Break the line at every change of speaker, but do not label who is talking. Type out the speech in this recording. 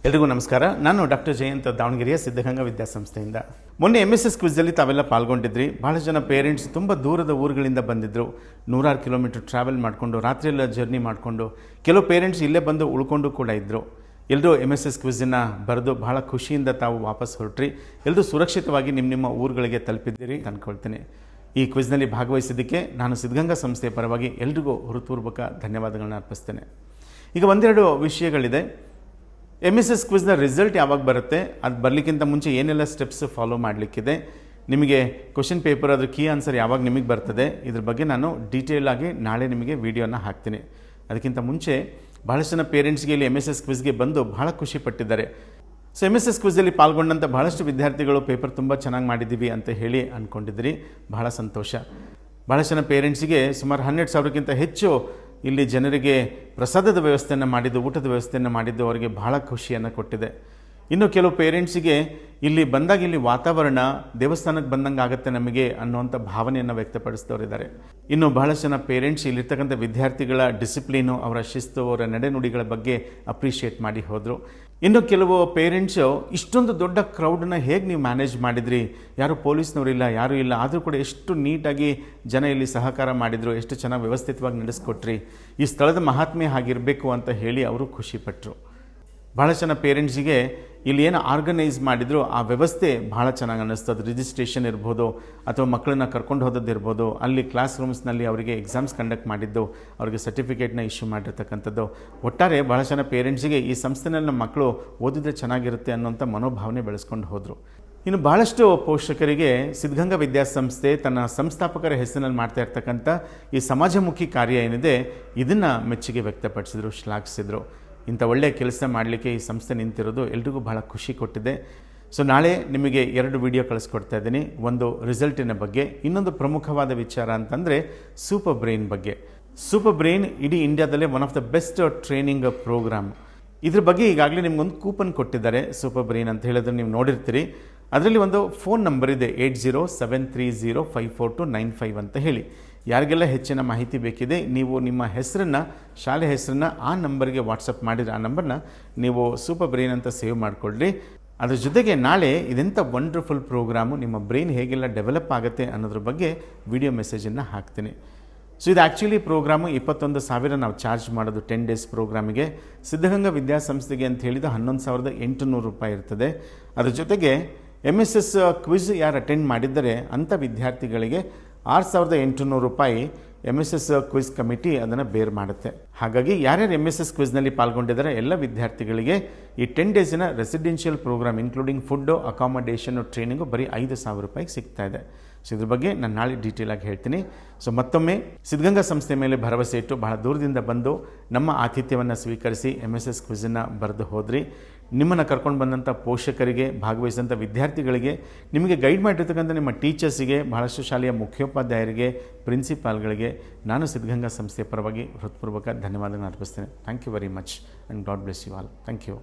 ಎಲ್ರಿಗೂ ನಮಸ್ಕಾರ. ನಾನು ಡಾಕ್ಟರ್ ಜಯಂತ್, ದಾವಣಗೆರೆಯ ಸಿದ್ಧಗಂಗಾ ವಿದ್ಯಾಸಂಸ್ಥೆಯಿಂದ. ಮೊನ್ನೆ MSS ಕ್ವಿಝಲ್ಲಿ ತಾವೆಲ್ಲ ಪಾಲ್ಗೊಂಡಿದ್ರಿ. ಭಾಳ ಜನ ಪೇರೆಂಟ್ಸ್ ತುಂಬ ದೂರದ ಊರುಗಳಿಂದ ಬಂದಿದ್ದರು. 100 ಕಿಲೋಮೀಟರ್ ಟ್ರಾವೆಲ್ ಮಾಡಿಕೊಂಡು, ರಾತ್ರಿಯೆಲ್ಲ ಜರ್ನಿ ಮಾಡಿಕೊಂಡು, ಕೆಲವು ಪೇರೆಂಟ್ಸ್ ಇಲ್ಲೇ ಬಂದು ಉಳ್ಕೊಂಡು ಕೂಡ ಇದ್ದರು. ಎಲ್ಲರೂ MSS ಕ್ವಿಝನ್ನು ಬರೆದು ಭಾಳ ಖುಷಿಯಿಂದ ತಾವು ವಾಪಸ್ ಹೊರಟ್ರಿ. ಎಲ್ಲರೂ ಸುರಕ್ಷಿತವಾಗಿ ನಿಮ್ಮ ಊರುಗಳಿಗೆ ತಲುಪಿದ್ದೀರಿ ಅಂದ್ಕೊಳ್ತೀನಿ. ಈ ಕ್ವಿಝ್ನಲ್ಲಿ ಭಾಗವಹಿಸಿದ್ದಕ್ಕೆ ನಾನು ಸಿದ್ಧಗಂಗಾ ಸಂಸ್ಥೆಯ ಪರವಾಗಿ ಎಲ್ರಿಗೂ ಹೃತ್ಪೂರ್ವಕ ಧನ್ಯವಾದಗಳನ್ನ ಅರ್ಪಿಸ್ತೇನೆ. ಈಗ ಒಂದೆರಡು ವಿಷಯಗಳಿದೆ. MSS ಕ್ವಿಝ್ನ ರಿಸಲ್ಟ್ ಯಾವಾಗ ಬರುತ್ತೆ, ಅದು ಬರಲಿಕ್ಕಿಂತ ಮುಂಚೆ ಏನೆಲ್ಲ ಸ್ಟೆಪ್ಸ್ ಫಾಲೋ ಮಾಡಲಿಕ್ಕಿದೆ, ನಿಮಗೆ ಕ್ವಶನ್ ಪೇಪರ್ ಅದ್ರ ಕೀ ಆನ್ಸರ್ ಯಾವಾಗ ನಿಮಗೆ ಬರ್ತದೆ, ಇದ್ರ ಬಗ್ಗೆ ನಾನು ಡೀಟೇಲ್ ಆಗಿ ನಾಳೆ ನಿಮಗೆ ವಿಡಿಯೋನ ಹಾಕ್ತೀನಿ. ಅದಕ್ಕಿಂತ ಮುಂಚೆ ಭಾಳಷ್ಟು ಜನ ಪೇರೆಂಟ್ಸ್ಗೆ ಇಲ್ಲಿ MSS ಕ್ವಿಝ್ಗೆ ಬಂದು ಭಾಳ ಖುಷಿ ಪಟ್ಟಿದ್ದಾರೆ. ಸೊ MSS ಕ್ವಿಝಲ್ಲಿ ಪಾಲ್ಗೊಂಡಂಥ ಭಾಳಷ್ಟು ವಿದ್ಯಾರ್ಥಿಗಳು ಪೇಪರ್ ತುಂಬ ಚೆನ್ನಾಗಿ ಮಾಡಿದ್ದೀವಿ ಅಂತ ಹೇಳಿ ಅಂದ್ಕೊಂಡಿದ್ರಿ. ಭಾಳ ಸಂತೋಷ. ಭಾಳಷ್ಟು ಜನ ಪೇರೆಂಟ್ಸಿಗೆ ಸುಮಾರು 12,000ಕ್ಕಿಂತ ಹೆಚ್ಚು ಇಲ್ಲಿ ಜನರಿಗೆ ಪ್ರಸಾದದ ವ್ಯವಸ್ಥೆಯನ್ನು ಮಾಡಿದ್ದು, ಊಟದ ವ್ಯವಸ್ಥೆಯನ್ನು ಮಾಡಿದ್ದು ಅವರಿಗೆ ಭಾಳ ಖುಷಿಯನ್ನು ಕೊಟ್ಟಿದೆ. ಇನ್ನು ಕೆಲವು ಪೇರೆಂಟ್ಸಿಗೆ ಇಲ್ಲಿ ಬಂದಾಗ ಇಲ್ಲಿ ವಾತಾವರಣ ದೇವಸ್ಥಾನಕ್ಕೆ ಬಂದಂಗೆ ಆಗುತ್ತೆ ನಮಗೆ ಅನ್ನುವಂಥ ಭಾವನೆಯನ್ನು ವ್ಯಕ್ತಪಡಿಸಿದವರಿದ್ದಾರೆ. ಇನ್ನು ಬಹಳಷ್ಟು ಜನ ಪೇರೆಂಟ್ಸ್ ಇಲ್ಲಿರ್ತಕ್ಕಂಥ ವಿದ್ಯಾರ್ಥಿಗಳ ಡಿಸಿಪ್ಲಿನು, ಅವರ ಶಿಸ್ತು, ಅವರ ನಡೆನುಡಿಗಳ ಬಗ್ಗೆ ಅಪ್ರಿಷಿಯೇಟ್ ಮಾಡಿ ಹೋದರು. ಇನ್ನು ಕೆಲವು ಪೇರೆಂಟ್ಸು ಇಷ್ಟೊಂದು ದೊಡ್ಡ ಕ್ರೌಡನ್ನ ಹೇಗೆ ನೀವು ಮ್ಯಾನೇಜ್ ಮಾಡಿದ್ರಿ, ಯಾರು ಪೊಲೀಸ್ನವರಿಲ್ಲ, ಯಾರೂ ಇಲ್ಲ, ಆದರೂ ಕೂಡ ಎಷ್ಟು ನೀಟಾಗಿ ಜನ ಇಲ್ಲಿ ಸಹಕಾರ ಮಾಡಿದರು, ಎಷ್ಟು ಚೆನ್ನಾಗಿ ವ್ಯವಸ್ಥಿತವಾಗಿ ನಡೆಸ್ಕೊಟ್ರಿ, ಈ ಸ್ಥಳದ ಮಹಾತ್ಮೆ ಹಾಗಿರಬೇಕು ಅಂತ ಹೇಳಿ ಅವರು ಖುಷಿಪಟ್ಟರು. ಭಾಳ ಜನ ಪೇರೆಂಟ್ಸಿಗೆ ಇಲ್ಲಿ ಏನು ಆರ್ಗನೈಸ್ ಮಾಡಿದ್ರು ಆ ವ್ಯವಸ್ಥೆ ಭಾಳ ಚೆನ್ನಾಗಿ ಅನ್ನಿಸ್ತು. ಅದು ರಿಜಿಸ್ಟ್ರೇಷನ್ ಇರ್ಬೋದು, ಅಥವಾ ಮಕ್ಕಳನ್ನ ಕರ್ಕೊಂಡು ಹೋದದ್ದು ಇರ್ಬೋದು, ಅಲ್ಲಿ ಕ್ಲಾಸ್ ರೂಮ್ಸ್ನಲ್ಲಿ ಅವರಿಗೆ ಎಕ್ಸಾಮ್ಸ್ ಕಂಡಕ್ಟ್ ಮಾಡಿದ್ದು, ಅವರಿಗೆ ಸರ್ಟಿಫಿಕೇಟ್ನ ಇಶ್ಯೂ ಮಾಡಿರ್ತಕ್ಕಂಥದ್ದು. ಒಟ್ಟಾರೆ ಭಾಳ ಜನ ಪೇರೆಂಟ್ಸಿಗೆ ಈ ಸಂಸ್ಥೆನಲ್ಲಿ ನಮ್ಮ ಮಕ್ಕಳು ಓದಿದ್ರೆ ಚೆನ್ನಾಗಿರುತ್ತೆ ಅನ್ನೋಂಥ ಮನೋಭಾವನೆ ಬೆಳೆಸ್ಕೊಂಡು ಹೋದರು. ಇನ್ನು ಭಾಳಷ್ಟು ಪೋಷಕರಿಗೆ ಸಿದ್ಧಗಂಗಾ ವಿದ್ಯಾಸಂಸ್ಥೆ ತನ್ನ ಸಂಸ್ಥಾಪಕರ ಹೆಸರಿನಲ್ಲಿ ಮಾಡ್ತಾ ಇರ್ತಕ್ಕಂಥ ಈ ಸಮಾಜಮುಖಿ ಕಾರ್ಯ ಏನಿದೆ ಇದನ್ನು ಮೆಚ್ಚುಗೆ ವ್ಯಕ್ತಪಡಿಸಿದ್ರು, ಶ್ಲಾಘಿಸಿದರು. ಇಂಥ ಒಳ್ಳೆಯ ಕೆಲಸ ಮಾಡಲಿಕ್ಕೆ ಈ ಸಂಸ್ಥೆ ನಿಂತಿರೋದು ಎಲ್ರಿಗೂ ಭಾಳ ಖುಷಿ ಕೊಟ್ಟಿದೆ. ಸೊ ನಾಳೆ ನಿಮಗೆ 2 ವಿಡಿಯೋ ಕಳಿಸ್ಕೊಡ್ತಾ ಇದ್ದೀನಿ. ಒಂದು ರಿಸಲ್ಟಿನ ಬಗ್ಗೆ, ಇನ್ನೊಂದು ಪ್ರಮುಖವಾದ ವಿಚಾರ ಅಂತಂದರೆ ಸೂಪರ್ ಬ್ರೈನ್ ಬಗ್ಗೆ. ಸೂಪರ್ ಬ್ರೈನ್ ಇಡೀ ಇಂಡಿಯಾದಲ್ಲೇ one of the best training programme. ಇದ್ರ ಬಗ್ಗೆ ಈಗಾಗಲೇ ನಿಮ್ಗೊಂದು ಕೂಪನ್ ಕೊಟ್ಟಿದ್ದಾರೆ, ಸೂಪರ್ ಬ್ರೈನ್ ಅಂತ ಹೇಳಿದ್ರೆ ನೀವು ನೋಡಿರ್ತೀರಿ. ಅದರಲ್ಲಿ ಒಂದು ಫೋನ್ ನಂಬರ್ ಇದೆ, 8073054295 ಅಂತ ಹೇಳಿ. ಯಾರಿಗೆಲ್ಲ ಹೆಚ್ಚಿನ ಮಾಹಿತಿ ಬೇಕಿದೆ ನೀವು ನಿಮ್ಮ ಹೆಸರನ್ನು, ಶಾಲೆ ಹೆಸರನ್ನು ಆ ನಂಬರ್ಗೆ ವಾಟ್ಸಪ್ ಮಾಡಿದರೆ ಆ ನಂಬರ್ನ ನೀವು ಸೂಪರ್ ಬ್ರೈನ್ ಅಂತ ಸೇವ್ ಮಾಡಿಕೊಳ್ಳ್ರಿ. ಅದ್ರ ಜೊತೆಗೆ ನಾಳೆ ಇದೆಂಥ ವಂಡರ್ಫುಲ್ ಪ್ರೋಗ್ರಾಮು, ನಿಮ್ಮ ಬ್ರೈನ್ ಹೇಗೆಲ್ಲ ಡೆವಲಪ್ ಆಗುತ್ತೆ ಅನ್ನೋದ್ರ ಬಗ್ಗೆ ವಿಡಿಯೋ ಮೆಸೇಜನ್ನು ಹಾಕ್ತೀನಿ. ಸೊ ಇದು ಆ್ಯಕ್ಚುಲಿ ಪ್ರೋಗ್ರಾಮು 21,000 ನಾವು ಚಾರ್ಜ್ ಮಾಡೋದು 10 ಡೇಸ್ ಪ್ರೋಗ್ರಾಮಿಗೆ. ಸಿದ್ಧಗಂಗಾ ವಿದ್ಯಾಸಂಸ್ಥೆಗೆ ಅಂತ ಹೇಳಿದ 11,800 ರೂಪಾಯಿ ಇರ್ತದೆ. ಅದ್ರ ಜೊತೆಗೆ MSS ಕ್ವಿಝ್ ಯಾರು ಅಟೆಂಡ್ ಮಾಡಿದ್ದಾರೆ ಅಂಥ ವಿದ್ಯಾರ್ಥಿಗಳಿಗೆ 6,800 ರೂಪಾಯಿ MSS ಕ್ವಿಝ್ ಕಮಿಟಿ ಅದನ್ನು ಬೇರ್ ಮಾಡುತ್ತೆ. ಹಾಗಾಗಿ ಯಾರ್ಯಾರು MSS ಕ್ವಿಝ್ನಲ್ಲಿ ಪಾಲ್ಗೊಂಡಿದ್ದಾರೆ ಎಲ್ಲ ವಿದ್ಯಾರ್ಥಿಗಳಿಗೆ ಈ 10 ಡೇಸಿನ residential programme including food, accommodation, training ಬರೀ 5,000 ರೂಪಾಯಿಗೆ ಸಿಗ್ತಾ ಇದೆ. ಸೊ ಇದ್ರ ಬಗ್ಗೆ ನಾನು ನಾಳೆ ಡೀಟೇಲಾಗಿ ಹೇಳ್ತೀನಿ. ಸೊ ಮತ್ತೊಮ್ಮೆ ಸಿದ್ಧಗಂಗಾ ಸಂಸ್ಥೆ ಮೇಲೆ ಭರವಸೆ ಇಟ್ಟು ಬಹಳ ದೂರದಿಂದ ಬಂದು ನಮ್ಮ ಆತಿಥ್ಯವನ್ನು ಸ್ವೀಕರಿಸಿ MSS ಕ್ವಿಝನ್ನು ಬರೆದು ಹೋದ್ರಿ. ನಿಮ್ಮನ್ನು ಕರ್ಕೊಂಡು ಬಂದಂಥ ಪೋಷಕರಿಗೆ, ಭಾಗವಹಿಸಿದಂಥ ವಿದ್ಯಾರ್ಥಿಗಳಿಗೆ, ನಿಮಗೆ ಗೈಡ್ ಮಾಡಿರ್ತಕ್ಕಂಥ ನಿಮ್ಮ ಟೀಚರ್ಸಿಗೆ, ಬಹಳಷ್ಟು ಶಾಲೆಯ ಮುಖ್ಯೋಪಾಧ್ಯಾಯರಿಗೆ, ಪ್ರಿನ್ಸಿಪಾಲ್ಗಳಿಗೆ ನಾನು ಸಿದ್ಧಗಂಗಾ ಸಂಸ್ಥೆಯ ಪರವಾಗಿ ಹೃತ್ಪೂರ್ವಕ ಧನ್ಯವಾದಗಳನ್ನು ಅರ್ಪಿಸ್ತೇನೆ. Thank you very much and God bless you all. Thank you.